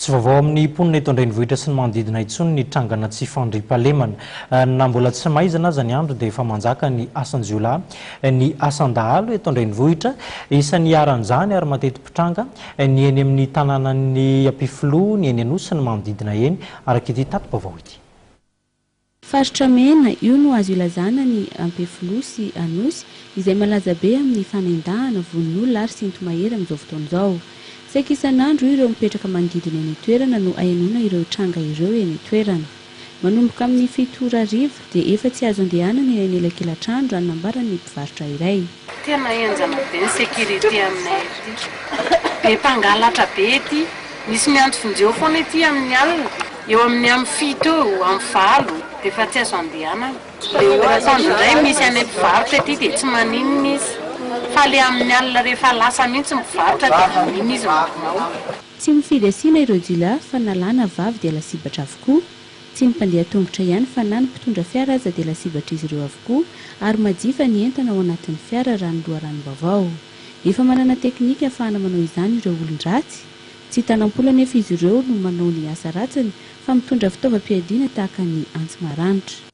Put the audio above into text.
Tsy vaovao amin'ny mponina eto an-drenivohitra sy ny manodidina intsony ny trangana tsy fandriampahalemana. Na mbola tsy maizana aza ny andro dia efa manjaka ny asan-jiolahy ny asan-dahalo eto an-drenivohitra isan'ny aran'izany ary mateti-pitranga ny eny amin'ny tanànan'ny Ampifloha, ny eny Anosy sy ny manodidina eny araka ity tato-baovao ity. Faritra mena io no azo ilazana ny Ampifloha sy Anosy izay malaza be amin'ny fanaindahana vonin'olona ary sinto-mahery amin'izao fotoana izao. Saika isan'andro ireo mipetraka manodidina eny toerana no ahenona ireo tranga ireo eny toerana. Manomboka amin'ny 7 arivo dia efa tsy azo andehanana eny elakelan-trano raha nambaran'ny mpivarotra iray. Tena enjana be ny sécurité aminay ety. Be mpangalatra be ety, misy miantso foana ety amin'ny alina. Eo amin'ny 7 amin'ny 20 dia efa tsy azo andehanana. Dia atoandro iray misy anay mpivarotra ety dia tsy maninona izy. Fa le amin'ny alina rehefa lasa mihitsy mivarotra dia maninona izy manao. Tsy mifidy asiana ireo jiolahy fa nalana vavy dia lasibatra avokoa. Tsy ny mpandeha tongotra ihany fa na ny mpitondra fiara aza dia lasibatra izy ireo avokoa ary majifa ny entana ao anatin'ny fiara raha ny loharanom-baovao. Efa manana teknika ahafahana manao izany ireo olon-dratsy. Tsy tanam-pola anefa izy ireo no manao ny asa ratsiny fa mitondra fitaovam-piadiana tahaka ny antsy maranitra.